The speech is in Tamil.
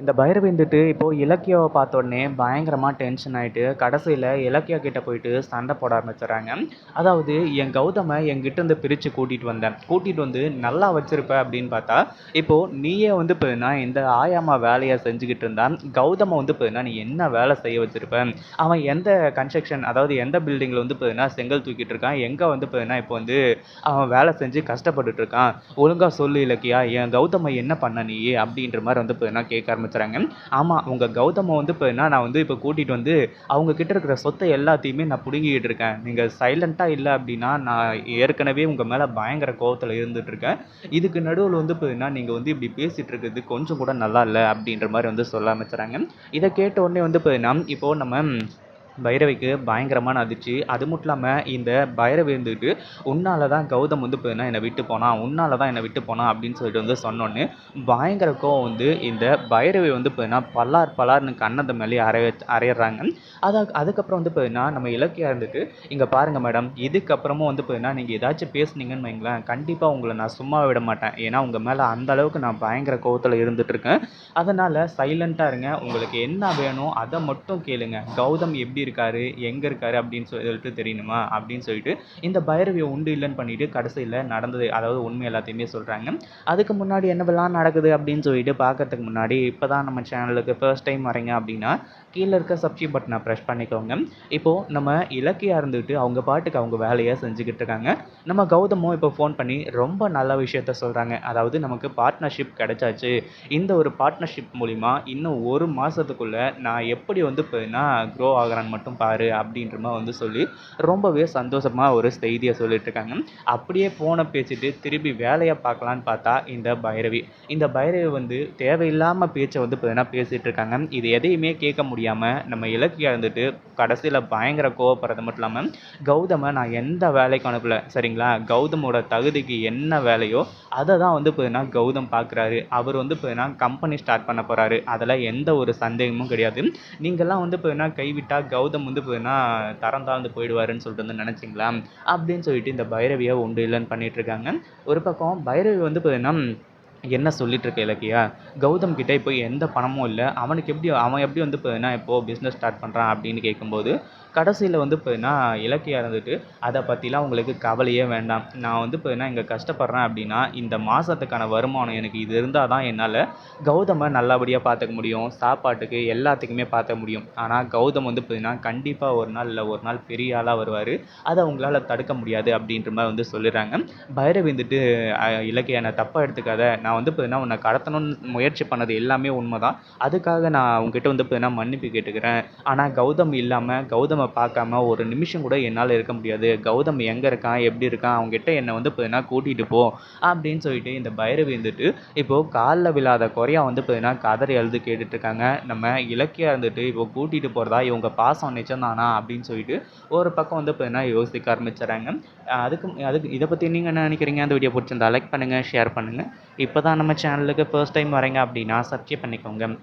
இந்த பைரவி வந்துட்டு இப்போ இலக்கியாவை பார்த்த உடனே பயங்கரமா டென்ஷன் ஆயிட்டு கடைசியில இலக்கியா கிட்ட போயிட்டு சண்டை போட ஆரம்பிச்சுறாங்க. அதாவது என் கௌதம என்கிட்ட இருந்து பிரிச்சு கூட்டிட்டு வந்தேன். கூட்டிட்டு வந்து நல்லா வச்சிருப்ப அப்படின்னு பார்த்தா, இப்போ நீயே வந்து போனா இந்த ஆயாமா வேலையை செஞ்சுக்கிட்டு இருந்தா கௌதம வந்து போனா நீ என்ன வேலை செய்ய வச்சிருப்ப? அவன் எந்த கன்ஸ்ட்ரக்ஷன் அதாவது எந்த பில்டிங்ல வந்து போனா செங்கல் தூக்கிட்டு இருக்கான்? எங்க வந்து போனா இப்போ வந்து அவன் வேலை செஞ்சு கஷ்டப்பட்டுட்டு இருக்கான்? ஒழுங்கா சொல்லு இலக்கியா, என் கௌதம என்ன பண்ண நீ? அப்படின்ற மாதிரி வந்து போனா கேட்க ஆரம்பிச்சுறாங்க. ஆமாம், உங்கள் கௌதமை வந்து இப்போ என்ன நான் வந்து இப்போ கூட்டிகிட்டு வந்து அவங்க கிட்ட இருக்கிற சொத்தை எல்லாத்தையுமே நான் பிடுங்கிக்கிட்டு இருக்கேன். நீங்கள் சைலண்ட்டாக இல்லை அப்படின்னா நான் ஏற்கனவே உங்கள் மேலே பயங்கர கோவத்தில் இருந்துட்டு இருக்கேன். இதுக்கு நடுவில் வந்து இப்போ என்ன நீங்கள் வந்து இப்படி பேசிகிட்டு இருக்கிறது கொஞ்சம் கூட நல்லா இல்லை அப்படின்ற மாதிரி வந்து சொல்ல ஆரம்பிச்சுறாங்க. இதை கேட்ட உடனே வந்து இப்போ இப்போது நம்ம பைரவிக்கு பயங்கரமான அதிர்ச்சி. அது மட்டும் இல்லாமல் இந்த பைரவி இருந்துக்கிட்டு உன்னால தான் கௌதம் வந்து பார்த்தீங்கன்னா என்னை விட்டு போனான், உன்னால தான் என்னை விட்டு போனான் அப்படின்னு சொல்லிட்டு வந்து சொன்னோன்னே பயங்கர கோவம் வந்து இந்த பைரவி வந்து பார்த்தீங்கன்னா பல்லார் பலார்னு கண்ணத்தை மேலே அரையிடுறாங்க. அதுக்கப்புறம் வந்து பார்த்தீங்கன்னா நம்ம இலக்கியா இருந்துட்டு இங்கே பாருங்கள் மேடம், இதுக்கப்புறமும் வந்து பார்த்தீங்கன்னா நீங்கள் ஏதாச்சும் பேசுனீங்கன்னு வைங்களேன், கண்டிப்பாக உங்களை நான் சும்மா விட மாட்டேன். ஏன்னா உங்கள் மேலே அந்த அளவுக்கு நான் பயங்கர கோவத்தில் இருந்துட்டு இருக்கேன். அதனால் சைலண்ட்டாக இருங்க, உங்களுக்கு என்ன வேணும் அதை மட்டும் கேளுங்க. கௌதம் எப்படி இருக்காரு, எங்கே இருக்காரு அப்படின்னு சொல்லிட்டு தெரியணுமா அப்படின்னு சொல்லிட்டு இந்த பைரவியை உண்டு இல்லைன்னு பண்ணிட்டு கடைசியில் நடந்தது அதாவது உண்மை எல்லாத்தையுமே சொல்கிறாங்க. அதுக்கு முன்னாடி என்னவெல்லாம் நடக்குது அப்படின்னு சொல்லிட்டு பார்க்கறதுக்கு முன்னாடி இப்போ தான் நம்ம சேனலுக்கு ஃபர்ஸ்ட் டைம் வரீங்க அப்படின்னா கீழே இருக்க சப்ஸ்கிரைப் பட்டனை ப்ரெஸ் பண்ணிக்கோங்க. இப்போது நம்ம இலக்கியா இருந்துட்டு அவங்க பாட்டுக்கு அவங்க வேலையை செஞ்சுக்கிட்டு இருக்காங்க. நம்ம கௌதமும் இப்போ ஃபோன் பண்ணி ரொம்ப நல்ல விஷயத்த சொல்கிறாங்க. அதாவது நமக்கு பார்ட்னர்ஷிப் கிடைச்சாச்சு, இந்த ஒரு பார்ட்னர்ஷிப் மூலிமா இன்னும் ஒரு மாதத்துக்குள்ளே நான் எப்படி வந்து இப்போனா க்ரோ ஆகிறான்னு மட்டும் பாரு அப்படின்ற மாதிரி வந்து சொல்லி ரொம்பவே சந்தோஷமாக ஒரு செய்தியை சொல்லிட்டு இருக்காங்க. அப்படியே ஃபோனை பேசிட்டு திருப்பி வேலையை பார்க்கலான்னு பார்த்தா இந்த பைரவி வந்து தேவையில்லாமல் பேச்சை வந்து பார்த்தீங்கன்னா பேசிகிட்டு இருக்காங்க. இது எதையுமே கேட்க முடியாமல் நம்ம இலக்கியா இருந்துட்டு கடைசியில் பயங்கர கோவப்படுறது மட்டும் இல்லாமல் கௌதமை நான் எந்த வேலைக்கு அனுப்பல சரிங்களா, கௌதமோட தகுதிக்கு என்ன வேலையோ அதை தான் வந்து பார்த்தீங்கன்னா கௌதம் பார்க்குறாரு. அவர் வந்து பார்த்தீங்கன்னா கம்பெனி ஸ்டார்ட் பண்ண போகிறாரு, அதில் எந்த ஒரு சந்தேகமும் கிடையாது. நீங்கள்லாம் வந்து பார்த்தீங்கன்னா கைவிட்டால் கௌதம் வந்து பார்த்தீங்கன்னா தரம் தாழ்ந்து போயிடுவாருன்னு சொல்லிட்டு வந்து நினச்சிங்களா அப்படின்னு சொல்லிட்டு இந்த பைரவியை உண்டு இல்லைன்னு பண்ணிட்டு இருக்காங்க. ஒரு பக்கம் பைரவி வந்து பார்த்தீங்கன்னா என்ன சொல்லிட்டு இருக்க இலக்கியா, கௌதம் கிட்ட இப்போ எந்த பணமும் இல்லை, அவன் எப்படி வந்து பார்த்தீங்கன்னா இப்போது பிஸ்னஸ் ஸ்டார்ட் பண்ணுறான் அப்படின்னு கேட்கும்போது கடைசியில் வந்து பார்த்தீங்கன்னா இலக்கியா இருந்துட்டு அதை பற்றிலாம் உங்களுக்கு கவலையே வேண்டாம், நான் வந்து பார்த்தீங்கன்னா இங்கே கஷ்டப்படுறேன் அப்படின்னா இந்த மாதத்துக்கான வருமானம் எனக்கு இது இருந்தால் தான் என்னால் கௌதமை நல்லபடியாக பார்த்துக்க முடியும், சாப்பாட்டுக்கு எல்லாத்துக்குமே பார்த்துக்க முடியும். ஆனால் கௌதம் வந்து பார்த்தீங்கன்னா கண்டிப்பாக ஒரு நாள் இல்லை ஒரு நாள் பெரிய ஆளாக வருவார், அதை அவங்களால தடுக்க முடியாது அப்படின்ற மாதிரி வந்து சொல்லிடுறாங்க. பைரவி வந்துட்டு இலக்கியா என்னை தப்பாக எடுத்துக்காத, நான் வந்து பார்த்தீங்கன்னா உன்னை கடத்தணும்னு முயற்சி பண்ணது எல்லாமே உண்மை தான், அதுக்காக நான் உங்ககிட்ட வந்து பார்த்தீங்கன்னா மன்னிப்பு கேட்டுக்கிறேன். ஆனால் கௌதம் இல்லாமல் கௌதமை பார்க்காம ஒரு நிமிஷம் கூட என்னால் இருக்க முடியாது, கௌதம் எங்கே இருக்கான் எப்படி இருக்கான் அவங்ககிட்ட என்னை வந்து பார்த்தீங்கன்னா கூட்டிகிட்டு போ அப்படின்னு சொல்லிட்டு இந்த பைரவி வந்துட்டு இப்போது காலில் விழாத குறையா வந்து பார்த்தீங்கன்னா கதறி எழுது கேட்டுட்ருக்காங்க. நம்ம இலக்கியா இருந்துட்டு இப்போ கூட்டிகிட்டு போகிறதா இவங்க பாசம் நிச்சயம் தானா அப்படின்னு சொல்லிட்டு ஒரு பக்கம் வந்து பார்த்தீங்கன்னா யோசிக்க ஆரம்பிச்சிடறாங்க. அதுக்கு இதை பற்றி நீங்கள் என்ன நினைக்கிறீங்க? அந்த வீடியோ பிடிச்சிருந்தா லைக் பண்ணுங்கள், ஷேர் பண்ணுங்கள். இப்போ தான் நம்ம சேனலுக்கு ஃபர்ஸ்ட் டைம் வரீங்க அப்படின்னா சப்ஸ்கிரைப் பண்ணிக்கோங்க.